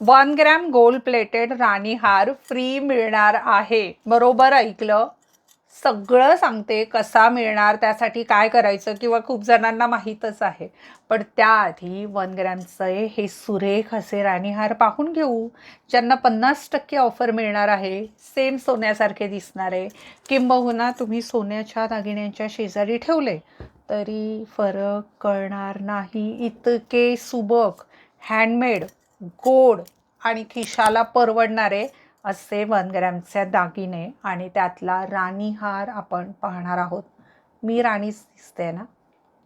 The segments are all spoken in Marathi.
1 ग्रॅम गोल्ड प्लेटेड राणी हार फ्री मिळणार आहे. बरोबर ऐकलं. सगळं सांगते कसा मिळणार, त्यासाठी काय करायचं, किंवा खूप जणांना माहीतच आहे. पण त्याआधी 1 ग्रॅमचे हे सुरेख असे राणीहार पाहून घेऊ, ज्यांना 50% ऑफर मिळणार आहे. सेम सोन्यासारखे दिसणारे, किंबहुना तुम्ही सोन्याच्या दागिन्यांच्या शेजारी ठेवले तरी फरक कळणार नाही. इतके सुबक, हँडमेड, गोड आणि खिशाला परवडणारे असे 1 ग्रॅमचे दागिने आणि त्यातला राणीहार आपण पाहणार आहोत. मी राणीच दिसते ना,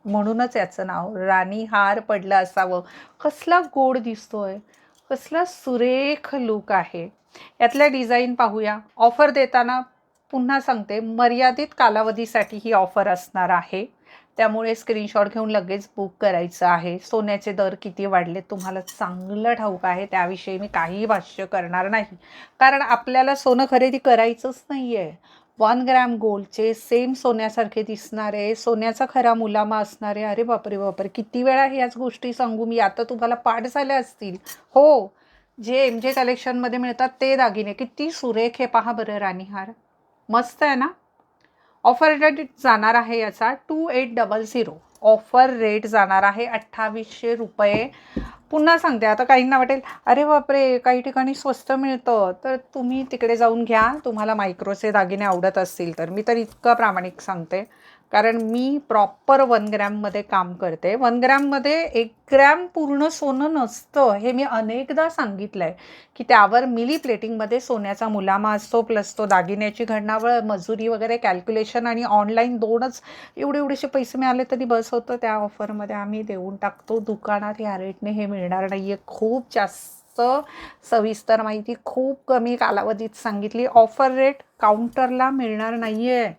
म्हणूनच याचं नाव राणीहार पडलं असावं. कसला गोड दिसतोय, कसला सुरेख लुक आहे. यातल्या डिझाईन पाहूया. ऑफर देताना पुन्हा सांगते, मर्यादित कालावधीसाठी ही ऑफर असणार आहे, त्यामुळे स्क्रीनशॉट घेऊन लगेच बुक करायचं आहे. सोन्याचे दर किती वाढले तुम्हाला चांगलं ठाऊक आहे, त्याविषयी मी काहीही भाष्य करणार नाही, कारण आपल्याला सोनं खरेदी करायचंच नाही आहे. 1 ग्रॅम गोल्डचे सेम सोन्यासारखे दिसणारे, सोन्याचा खरा मुलामा असणारे, अरे बापरे बापरे, किती वेळा ह्याच गोष्टी सांगू मी, आता तुम्हाला पाठ झाल्या असतील. हो, जे MJ कलेक्शनमध्ये मिळतात ते दागिने किती सुरेख आहे. पहा बरं, राणीहार मस्त आहे ना. ऑफर रेट जाणार आहे याचा 2800. ऑफर रेट जाणार आहे 2800 रुपये. पुन्हा सांगते, आता काहींना वाटेल अरे बापरे काही ठिकाणी स्वस्त मिळतं, तर तुम्ही तिकडे जाऊन घ्या, तुम्हाला मायक्रोचे दागिने आवडत असतील तर. मी तर इतकं प्रामाणिक सांगते, कारण मी प्रॉपर 1 ग्रॅममध्ये काम करते. 1 ग्रॅममध्ये 1 ग्रॅम पूर्ण सोनं नसतं, हे मी अनेकदा सांगितलं आहे, की त्यावर मिली प्लेटिंगमध्ये सोन्याचा मुलामा असतो, प्लस तो दागिन्याची घडणावळ, मजुरी वगैरे कॅल्क्युलेशन आणि ऑनलाईन दोनच एवढेसे पैसे मिळाले तरी बस होतं. त्या ऑफरमध्ये आम्ही देऊन टाकतो. दुकानात या रेटने हे मिळणार नाही आहे. खूप जास्त सविस्तर माहिती खूप कमी कालावधीत सांगितली. ऑफर रेट काउंटरला मिळणार नाही आहे,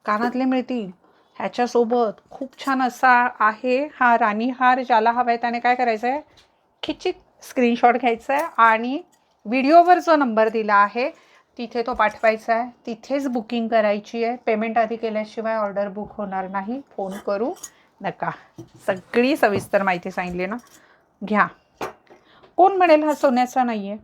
कानातले मिळतील. ह्याच्यासोबत खूप छान असा आहे हा राणीहार. ज्याला हवा आहे त्याने काय करायचं आहे, खिचिक स्क्रीनशॉट घ्यायचा आहे आणि व्हिडिओवर जो नंबर दिला आहे तिथे तो पाठवायचा आहे. तिथेच बुकिंग करायची आहे. पेमेंट आधी केल्याशिवाय ऑर्डर बुक होणार नाही. फोन करू नका. सगळी सविस्तर माहिती सांगितली ना, घ्या. कोण म्हणेल हा सोन्याचा नाही आहे.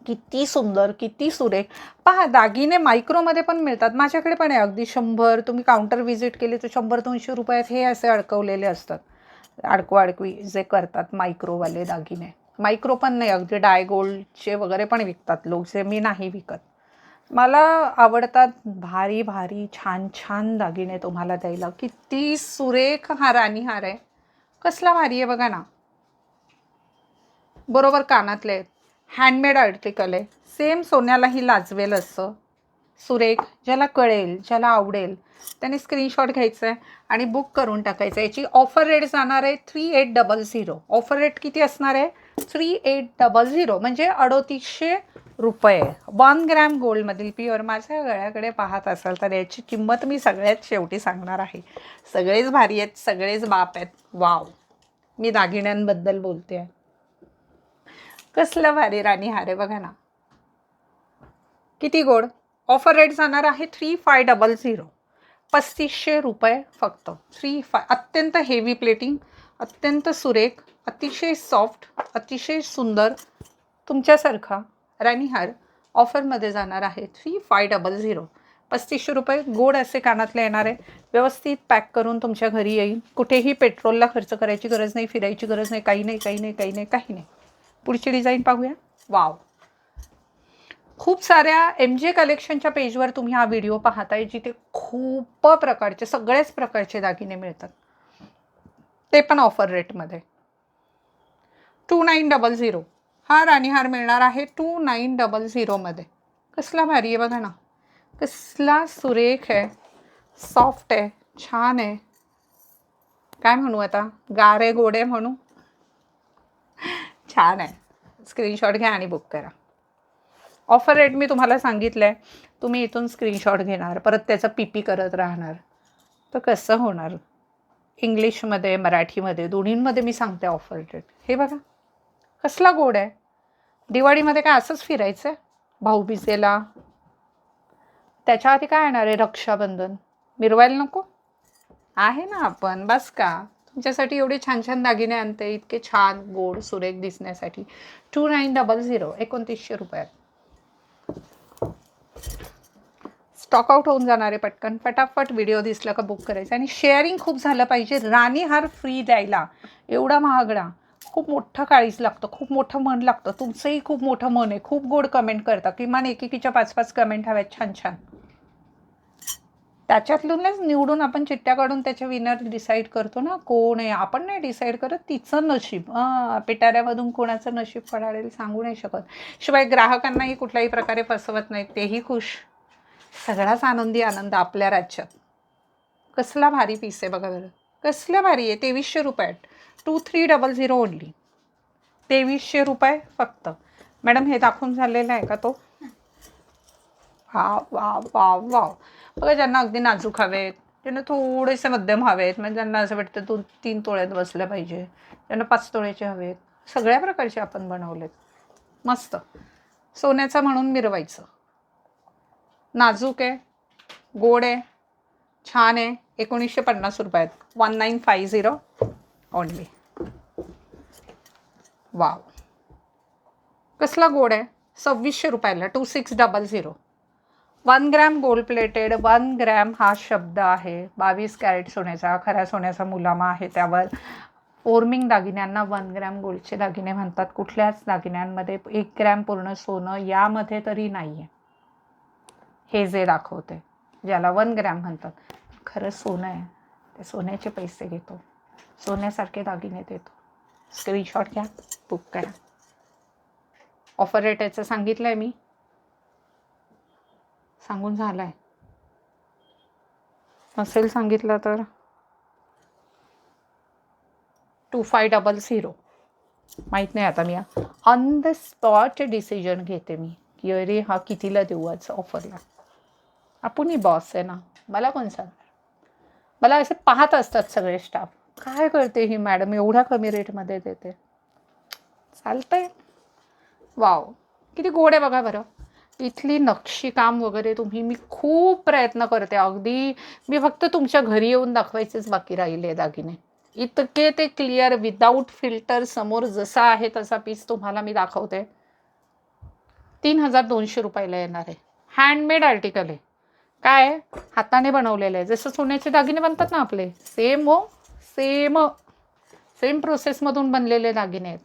किती सुंदर, किती सुरेख. पहा, दागिने मायक्रोमध्ये पण मिळतात, माझ्याकडे पण आहे. अगदी 100, तुम्ही काउंटर व्हिजिट केली तर 100-200 रुपयात हे असे अडकवलेले असतात. अडकवी जे करतात मायक्रोवाले दागिने. मायक्रो पण नाही, अगदी डायगोल्डचे वगैरे पण विकतात लोक, जे मी नाही विकत. मला आवडतात भारी भारी छान छान दागिने तुम्हाला द्यायला. किती सुरेख हा राणीहार आहे, कसला भारी आहे बघा ना. बरोबर कानातले आहेत, हँडमेड आर्टिकल आहे, सेम सोन्यालाही लाजवेल असं सुरेख. ज्याला कळेल, ज्याला आवडेल त्याने स्क्रीनशॉट घ्यायचं आहे आणि बुक करून टाकायचं आहे. याची ऑफर रेट जाणार आहे 3800. ऑफर रेट किती असणार आहे, 3800, म्हणजे 3800 रुपये. 1 ग्रॅम गोल्डमधील प्युअर. माझ्या गळ्याकडे पाहत असाल तर याची किंमत मी सगळ्यात शेवटी सांगणार आहे. सगळेच भारी आहेत, सगळेच बाप आहेत. वाव, मी दागिन्यांबद्दल बोलते आहे. कसलं भारी राणीहार आहे बघा ना, किती गोड. ऑफर रेट जाणार आहे 3500. 3500 रुपये फक्त. 35. अत्यंत हेवी प्लेटिंग, अत्यंत सुरेख, अतिशय सॉफ्ट, अतिशय सुंदर तुमच्यासारखा राणीहार ऑफरमध्ये जाणार आहे 3500. 3500 रुपये. गोड असे कानातले येणार आहे, व्यवस्थित पॅक करून तुमच्या घरी येईल. कुठेही पेट्रोलला खर्च करायची गरज नाही, फिरायची गरज नाही, काही नाही काही नाही काही नाही काही नाही. पुढची डिझाईन पाहूया. वाव, खूप साऱ्या MJ कलेक्शनच्या पेजवर तुम्ही हा व्हिडिओ पाहताय, जिथे खूप प्रकारचे, सगळ्याच प्रकारचे दागिने मिळतात, ते पण ऑफर रेटमध्ये. 2900. हा राणीहार मिळणार आहे 2900 मध्ये. कसला भारी आहे बघा ना, कसला सुरेख आहे, सॉफ्ट आहे, छान आहे. काय म्हणू आता, गारे गोडे म्हणू. छान आहे. स्क्रीनशॉट घ्या आणि बुक करा. ऑफर रेट मी तुम्हाला सांगितलं आहे, तुम्ही इथून स्क्रीनशॉट घेणार, परत त्याचा PP करत राहणार, तर कसं होणार. इंग्लिशमध्ये, मराठीमध्ये, दोन्हींमध्ये मी सांगते ऑफर रेट. हे बघा कसला गोड आहे. दिवाळीमध्ये काय असंच फिरायचं आहे, भाऊबीजेला. त्याच्या आधी काय येणार आहे, रक्षाबंधन. मिरवायला नको आहे ना आपण, बस का. तुमच्यासाठी एवढे छान छान दागिने आणते, इतके छान गोड सुरेख दिसण्यासाठी. 2900 2900 रुपयात. स्टॉक आउट होऊन जाणार आहे पटकन. फटाफट व्हिडिओ दिसला का बुक करायचं. आणि शेअरिंग खूप झालं पाहिजे. राणी हार फ्री द्यायला एवढा महागडा, खूप मोठं काळीज लागतं, खूप मोठं मन लागतं. तुमचंही खूप मोठं मन आहे, खूप गोड कमेंट करता. किमान एकेकीच्या 5-5 कमेंट हव्यात छान छान. त्याच्यातूनच निवडून आपण चिठ्ठ्या काढून त्याच्या विनर डिसाईड करतो ना, कोण आहे. आपण नाही डिसाईड करत, तिचं नशीब. पिटाऱ्यामधून कोणाचं नशीब फळाळेल सांगू नाही शकत. शिवाय ग्राहकांनाही कुठल्याही प्रकारे फसवत नाहीत, तेही खुश. सगळाच आनंदी आनंद आपल्या राज्यात. कसला भारी पीस आहे बघा बरं, कसला भारी आहे. 2300 रुपयात. 2300 ओनली. 2300 रुपये फक्त. मॅडम हे दाखवून झालेला आहे का तो? वा वा वा वा. बघा, ज्यांना अगदी नाजूक हवेत, त्यांना थोडेसे मध्यम हवेत, म्हणजे ज्यांना असं वाटतं 2-3 तोळ्यात बसलं पाहिजे, त्यांना 5 तोळ्याचे हवेत, सगळ्या प्रकारचे आपण बनवलेत. मस्त सोन्याचा म्हणून मिरवायचं. नाजूक आहे, गोड आहे, छान आहे. 1950 रुपयात. 1950 ओनली. वाव, कसला गोड आहे. 2600 रुपयाला. 2600. 1 ग्रॅम गोल्ड प्लेटेड. 1 ग्रॅम हा शब्द आहे 22 कॅरेट सोन्याचा, खऱ्या सोन्याचा मुलामा आहे त्यावर. फॉर्मिंग दागिन्यांना 1 ग्रॅम गोल्डचे दागिने म्हणतात. कुठल्याच दागिन्यांमध्ये 1 ग्रॅम पूर्ण सोनं यामध्ये तरी नाही आहे. हे जे दाखवते ज्याला 1 ग्रॅम म्हणतात, खरं सोनं आहे. ते सोन्याचे पैसे घेतो, सोन्यासारखे दागिने देतो. स्क्रीनशॉट घ्या, बुक करा. ऑफर रेट याचं सांगितलं आहे मी, सांगून झालं आहे. नसेल सांगितलं तर 2500. माहीत नाही आता. Me on the spot decision घेते मी की अरे हा कितीला देऊ आज ऑफरला. आपणही बॉस आहे ना, मला कोण सांगणार. मला असे पाहत असतात सगळे स्टाफ, काय करते ही मॅडम एवढ्या कमी रेटमध्ये देते. चालतंय. वाव, किती गोड आहे बघा बरं. इथली नक्षीकाम वगैरे तुम्ही, मी खूप प्रयत्न करते. अगदी मी फक्त तुमच्या घरी येऊन दाखवायचेच बाकी राहिले दागिने. इतके ते क्लिअर, विदाऊट फिल्टर, समोर जसा आहे तसा पीस तुम्हाला मी दाखवते. 3200 रुपयाला येणार आहे. हँडमेड आर्टिकल आहे. काय हाताने बनवलेलं आहे, जसं सोन्याचे दागिने बनतात ना आपले, सेम हो, सेम प्रोसेसमधून बनलेले दागिने आहेत.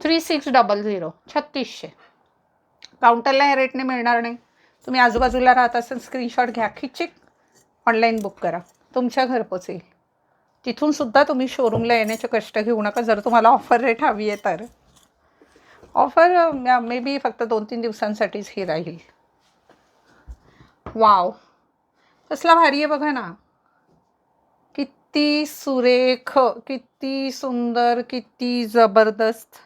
3600. 3600. काउंटरला ह्या रेटने मिळणार नाही. तुम्ही आजूबाजूला राहत असाल, स्क्रीनशॉट घ्या, खिचिक ऑनलाईन बुक करा, तुमच्या घर पोचेल. तिथून सुद्धा तुम्ही शोरूमला येण्याचे कष्ट घेऊ नका जर तुम्हाला ऑफर रेट हवी आहे तर. ऑफर मे बी फक्त 2-3 दिवसांसाठीच ही राहील. वाव, कसला भारी आहे बघा ना. किती सुरेख, किती सुंदर, किती जबरदस्त.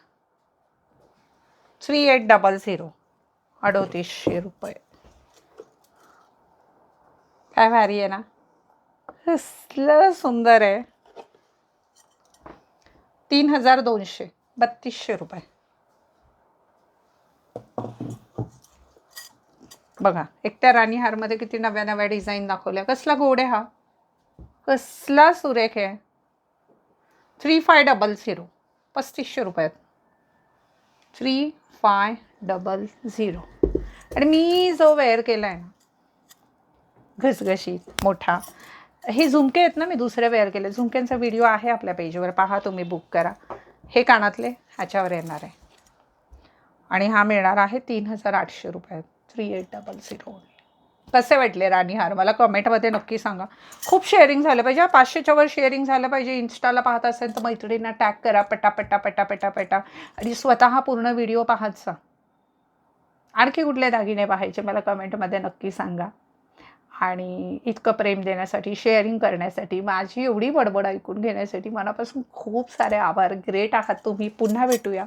3800. 3800 रुपये. काय भारी आहे ना, कसलं सुंदर आहे. 3200. 3200 रुपये. बघा, एकट्या राणी हारमध्ये किती नव्या नव्या डिझाईन दाखवल्या. कसला गोड आहे हा, कसला सुरेख आहे. 3500. 3500 रुपयात. 3500. आणि मी जो वेअर केला आहे ना, घसघशीत मोठा, हे झुमके आहेत ना, मी दुसरे वेअर केले. झुमक्यांचा व्हिडिओ आहे आपल्या पेजवर, पहा तुम्ही, बुक करा. हे कानातले ह्याच्यावर येणार आहे. आणि हा मिळणार आहे 3800 रुपयात. 3800. कसे वाटले राणी हार मला कमेंटमध्ये नक्की सांगा. खूप शेअरिंग झालं पाहिजे, 500च्या वर शेअरिंग झालं पाहिजे. इन्स्टाला पाहत असेल तर मैत्रिणींना टॅग करा, पटापटा पटापटा पटा, आणि स्वतः पूर्ण व्हिडिओ पाहायचा. आणखी कुठले दागिने पाहायचे मला कमेंटमध्ये नक्की सांगा. आणि इतकं प्रेम देण्यासाठी, शेअरिंग करण्यासाठी, माझी एवढी बडबड ऐकून घेण्यासाठी मनापासून खूप सारे आभार. ग्रेट आहात तुम्ही. पुन्हा भेटूया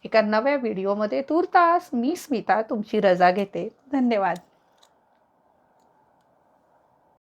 एका नव्या व्हिडिओमध्ये. तूर्तास मी स्मिता तुमची रजा घेते. धन्यवाद.